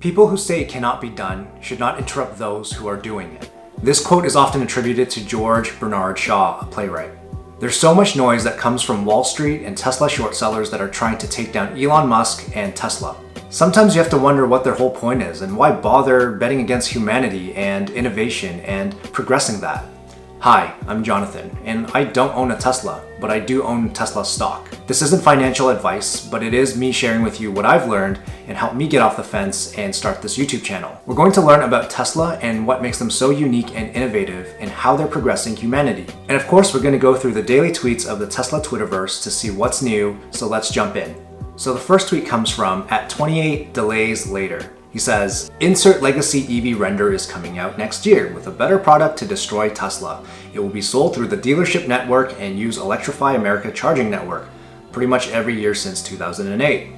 People who say it cannot be done should not interrupt those who are doing it. This quote is often attributed to George Bernard Shaw, a playwright. There's so much noise that comes from Wall Street and Tesla short sellers that are trying to take down Elon Musk and Tesla. Sometimes you have to wonder what their whole point is and why bother betting against humanity and innovation and progressing that. Hi, I'm Jonathan, and I don't own a Tesla, but I do own Tesla stock. This isn't financial advice, but it is me sharing with you what I've learned and helped me get off the fence and start this YouTube channel. We're going to learn about Tesla and what makes them so unique and innovative and how they're progressing humanity. And of course, we're going to go through the daily tweets of the Tesla Twitterverse to see what's new, so let's jump in. So the first tweet comes from @28delays_later. He says, insert legacy EV render is coming out next year with a better product to destroy Tesla. It will be sold through the dealership network and use Electrify America charging network, pretty much every year since 2008.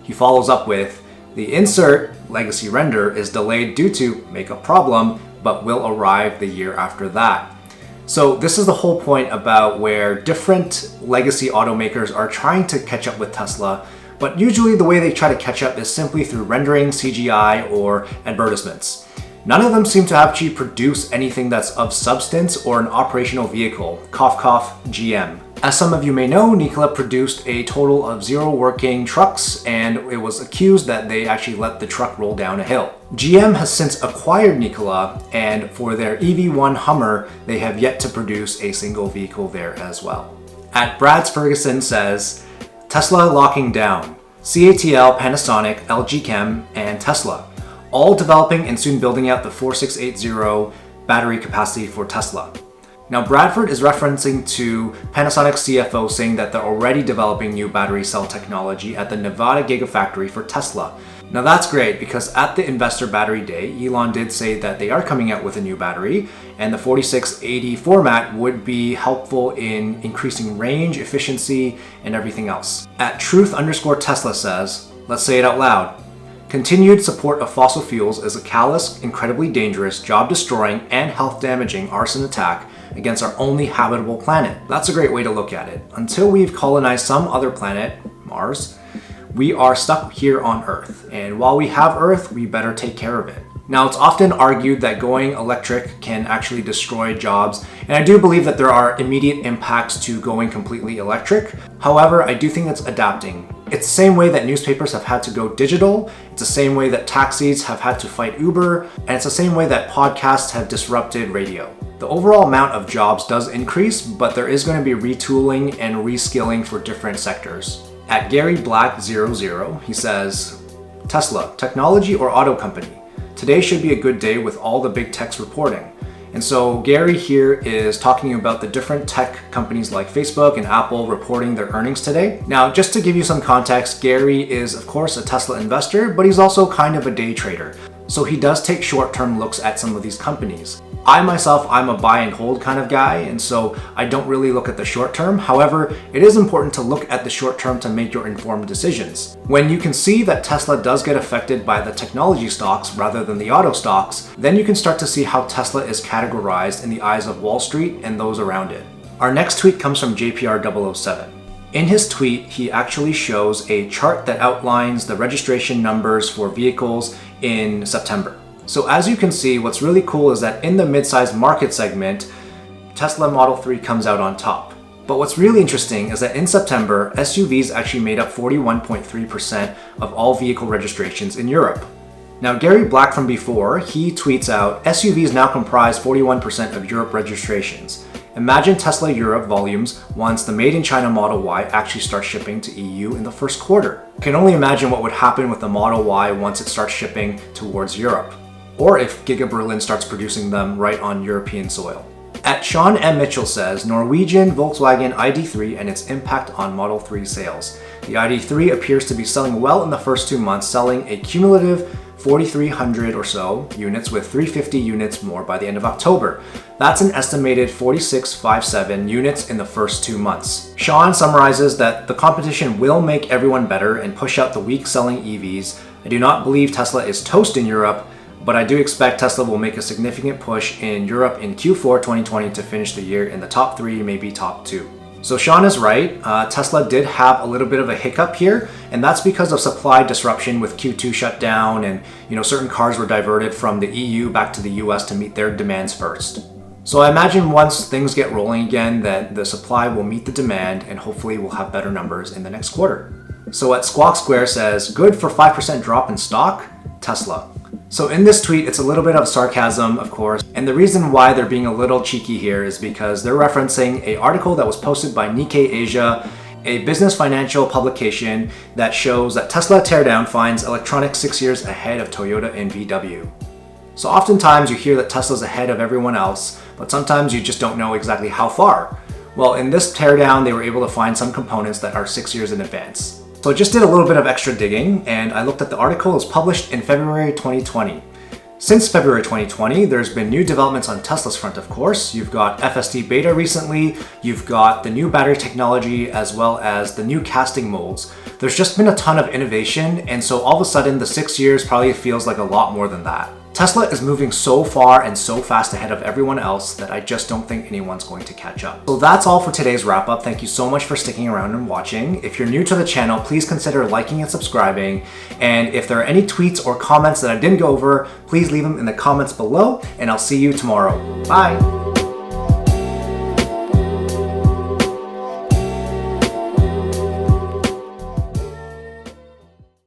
He follows up with, the insert legacy render is delayed due to makeup problem, but will arrive the year after that. So this is the whole point about where different legacy automakers are trying to catch up with Tesla. But usually the way they try to catch up is simply through rendering, CGI, or advertisements. None of them seem to actually produce anything that's of substance or an operational vehicle. Cough cough, GM. As some of you may know, Nikola produced a total of 0 working trucks, and it was accused that they actually let the truck roll down a hill. GM has since acquired Nikola, and for their EV1 Hummer, they have yet to produce a single vehicle there as well. @Brad's Ferguson says, Tesla locking down. CATL, Panasonic, LG Chem, and Tesla, all developing and soon building out the 4680 battery capacity for Tesla. Now Bradford is referencing to Panasonic CFO saying that they're already developing new battery cell technology at the Nevada Gigafactory for Tesla. Now that's great because at the Investor Battery Day, Elon did say that they are coming out with a new battery and the 4680 format would be helpful in increasing range, efficiency, and everything else. @Truth_Tesla says, let's say it out loud. Continued support of fossil fuels is a callous, incredibly dangerous, job-destroying, and health-damaging arson attack against our only habitable planet. That's a great way to look at it. Until we've colonized some other planet, Mars, we are stuck here on Earth, and while we have Earth, we better take care of it. Now, it's often argued that going electric can actually destroy jobs, and I do believe that there are immediate impacts to going completely electric. However, I do think it's adapting. It's the same way that newspapers have had to go digital, it's the same way that taxis have had to fight Uber, and it's the same way that podcasts have disrupted radio. The overall amount of jobs does increase, but there is going to be retooling and reskilling for different sectors. @GaryBlack00, he says, Tesla, technology or auto company? Today should be a good day with all the big techs reporting. And so Gary here is talking about the different tech companies like Facebook and Apple reporting their earnings today. Now, just to give you some context, Gary is of course a Tesla investor, but he's also kind of a day trader. So he does take short-term looks at some of these companies. I myself, I'm a buy and hold kind of guy, and so I don't really look at the short term. However, it is important to look at the short term to make your informed decisions. When you can see that Tesla does get affected by the technology stocks rather than the auto stocks, then you can start to see how Tesla is categorized in the eyes of Wall Street and those around it. Our next tweet comes from JPR007. In his tweet, he actually shows a chart that outlines the registration numbers for vehicles in September. So as you can see, what's really cool is that in the mid-size market segment, Tesla Model 3 comes out on top. But what's really interesting is that in September, SUVs actually made up 41.3% of all vehicle registrations in Europe. Now Gary Black from before, he tweets out, SUVs now comprise 41% of Europe registrations. Imagine Tesla Europe volumes once the Made in China Model Y actually starts shipping to EU in the first quarter. I can only imagine what would happen with the Model Y once it starts shipping towards Europe. Or if Giga Berlin starts producing them right on European soil. @Sean M. Mitchell says, Norwegian Volkswagen ID3 and its impact on Model 3 sales. The ID3 appears to be selling well in the first 2 months, selling a cumulative 4,300 or so units with 350 units more by the end of October. That's an estimated 4,657 units in the first 2 months. Sean summarizes that the competition will make everyone better and push out the weak selling EVs. I do not believe Tesla is toast in Europe, but I do expect Tesla will make a significant push in Europe in Q4 2020 to finish the year in the top 3, maybe top 2. So Sean is right, Tesla did have a little bit of a hiccup here, and that's because of supply disruption with Q2 shutdown and certain cars were diverted from the EU back to the US to meet their demands first. So I imagine once things get rolling again that the supply will meet the demand and hopefully we'll have better numbers in the next quarter. So at Squawk Square says, good for 5% drop in stock, Tesla. So in this tweet, it's a little bit of sarcasm, of course, and the reason why they're being a little cheeky here is because they're referencing an article that was posted by Nikkei Asia, a business financial publication that shows that Tesla teardown finds electronics 6 years ahead of Toyota and VW. So oftentimes you hear that Tesla's ahead of everyone else, but sometimes you just don't know exactly how far. Well, in this teardown, they were able to find some components that are 6 years in advance. So I just did a little bit of extra digging and I looked at the article. It was published in February 2020. Since February 2020, there's been new developments on Tesla's front, of course. You've got FSD beta recently, you've got the new battery technology, as well as the new casting molds. There's just been a ton of innovation, and so all of a sudden the 6 years probably feels like a lot more than that. Tesla is moving so far and so fast ahead of everyone else that I just don't think anyone's going to catch up. So that's all for today's wrap up. Thank you so much for sticking around and watching. If you're new to the channel, please consider liking and subscribing. And if there are any tweets or comments that I didn't go over, please leave them in the comments below and I'll see you tomorrow. Bye.